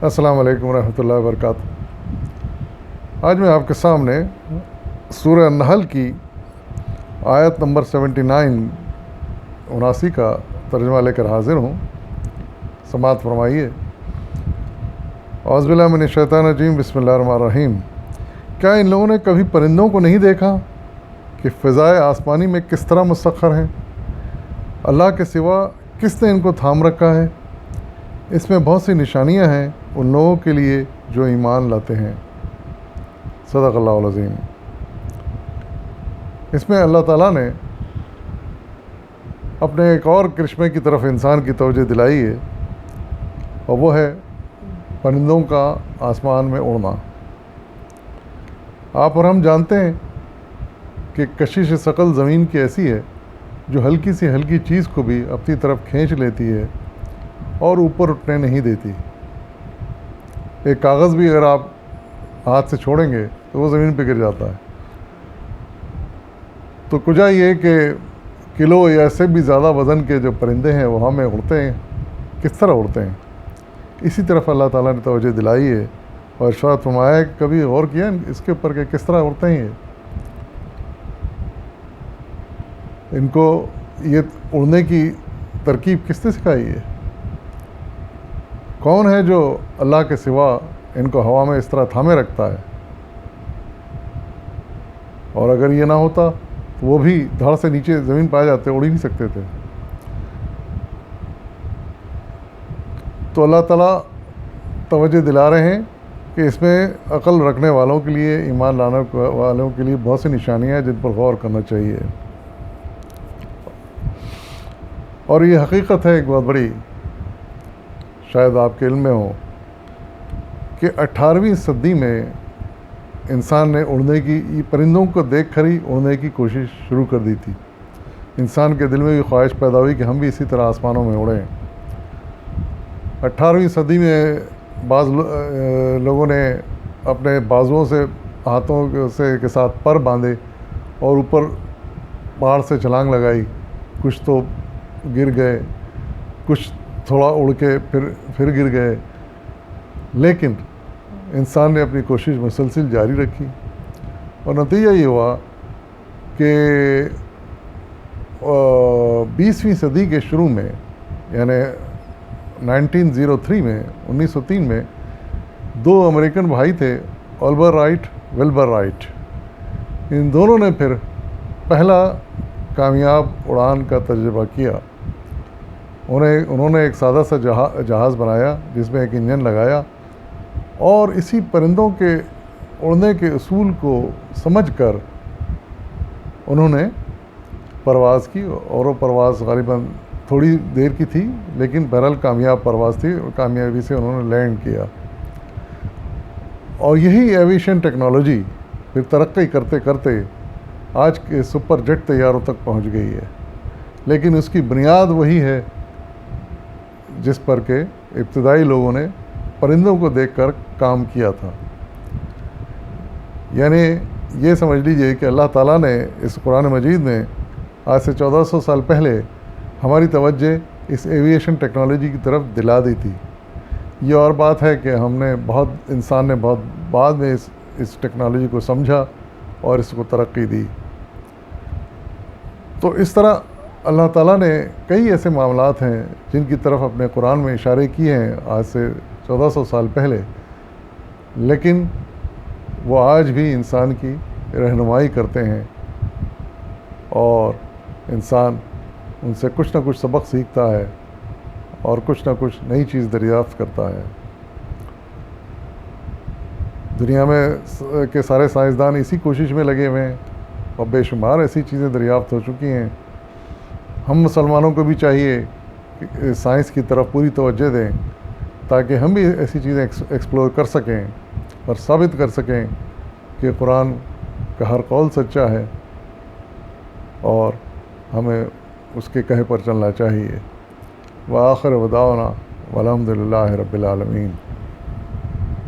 السلام علیکم ورحمۃ اللہ وبرکاتہ۔ آج میں آپ کے سامنے سورہ النحل کی آیت نمبر 79 کا ترجمہ لے کر حاضر ہوں۔ سماعت فرمائیے۔ اعوذ باللہ من الشیطان الرجیم، بسم اللہ الرحمن الرحیم۔ کیا ان لوگوں نے کبھی پرندوں کو نہیں دیکھا کہ فضائے آسمانی میں کس طرح مسخر ہیں؟ اللہ کے سوا کس نے ان کو تھام رکھا ہے؟ اس میں بہت سی نشانیاں ہیں ان لوگوں کے لیے جو ایمان لاتے ہیں۔ صدق اللہ العظیم۔ اس میں اللہ تعالیٰ نے اپنے ایک اور کرشمے کی طرف انسان کی توجہ دلائی ہے، اور وہ ہے پرندوں کا آسمان میں اڑنا۔ آپ اور ہم جانتے ہیں کہ کشش ثقل زمین کی ایسی ہے جو ہلکی سی ہلکی چیز کو بھی اپنی طرف کھینچ لیتی ہے اور اوپر اٹھنے نہیں دیتی۔ ایک کاغذ بھی اگر آپ ہاتھ سے چھوڑیں گے تو وہ زمین پہ گر جاتا ہے۔ تو کجا یہ کہ کلو یا سے بھی زیادہ وزن کے جو پرندے ہیں وہ ہمیں اڑتے ہیں، کس طرح اڑتے ہیں، اسی طرف اللہ تعالیٰ نے توجہ دلائی ہے اور ارشاد فرمایا کہ کبھی غور کیا اس کے اوپر کہ کس طرح اڑتے ہیں ان کو یہ اڑنے کی ترکیب کس نے سکھائی ہے؟ کون ہے جو اللہ کے سوا ان کو ہوا میں اس طرح تھامے رکھتا ہے؟ اور اگر یہ نہ ہوتا تو وہ بھی دھڑ سے نیچے زمین پائے جاتے، اڑ ہی نہیں سکتے تھے۔ تو اللہ تعالیٰ توجہ دلا رہے ہیں کہ اس میں عقل رکھنے والوں کے لیے، ایمان لانے والوں کے لیے بہت سی نشانیاں ہیں جن پر غور کرنا چاہیے۔ اور یہ حقیقت ہے ایک بہت بڑی، شاید آپ کے علم میں ہو کہ 18ویں صدی میں انسان نے اڑنے کی، پرندوں کو دیکھ کر ہی اڑنے کی کوشش شروع کر دی تھی۔ انسان کے دل میں بھی خواہش پیدا ہوئی کہ ہم بھی اسی طرح آسمانوں میں اڑیں۔ 18ویں صدی میں بعض لوگوں نے اپنے بازوؤں سے، ہاتھوں کے ساتھ پر باندھے اور اوپر پہاڑ سے چھلانگ لگائی۔ کچھ تو گر گئے، کچھ تھوڑا اڑ کے پھر گر گئے، لیکن انسان نے اپنی کوشش مسلسل جاری رکھی، اور نتیجہ یہ ہوا کہ 20ویں صدی کے شروع میں، یعنی 1903 میں 1903 میں دو امریکن بھائی تھے، اولبر رائٹ، ولبر رائٹ۔ ان دونوں نے پھر پہلا کامیاب اڑان کا تجربہ کیا۔ انہوں نے ایک سادہ سا جہاز بنایا جس میں ایک انجن لگایا، اور اسی پرندوں کے اڑنے کے اصول کو سمجھ کر انہوں نے پرواز کی، اور وہ پرواز غالباً تھوڑی دیر کی تھی لیکن بہرحال کامیاب پرواز تھی، اور کامیابی سے انہوں نے لینڈ کیا۔ اور یہی ایویشن ٹیکنالوجی پھر ترقی کرتے کرتے آج کے سپر جیٹ طیاروں تک پہنچ گئی ہے، لیکن اس کی بنیاد وہی ہے جس پر کہ ابتدائی لوگوں نے پرندوں کو دیکھ کر کام کیا تھا۔ یعنی یہ سمجھ لیجئے کہ اللہ تعالیٰ نے اس قرآن مجید میں آج سے 1400 سال پہلے ہماری توجہ اس ایویشن ٹیکنالوجی کی طرف دلا دی تھی۔ یہ اور بات ہے کہ انسان نے بہت بعد میں اس ٹیکنالوجی کو سمجھا اور اس کو ترقی دی۔ تو اس طرح اللہ تعالیٰ نے کئی ایسے معاملات ہیں جن کی طرف اپنے قرآن میں اشارے کیے ہیں آج سے 1400 سال پہلے، لیکن وہ آج بھی انسان کی رہنمائی کرتے ہیں، اور انسان ان سے کچھ نہ کچھ سبق سیکھتا ہے اور کچھ نہ کچھ نئی چیز دریافت کرتا ہے۔ دنیا میں کے سارے سائنسدان اسی کوشش میں لگے ہوئے ہیں، اور بے شمار ایسی چیزیں دریافت ہو چکی ہیں۔ ہم مسلمانوں کو بھی چاہیے کہ سائنس کی طرف پوری توجہ دیں تاکہ ہم بھی ایسی چیزیں ایکسپلور کر سکیں اور ثابت کر سکیں کہ قرآن کا ہر قول سچا ہے، اور ہمیں اس کے کہے پر چلنا چاہیے۔ وآخر دعوانا والحمد للہ رب العالمین۔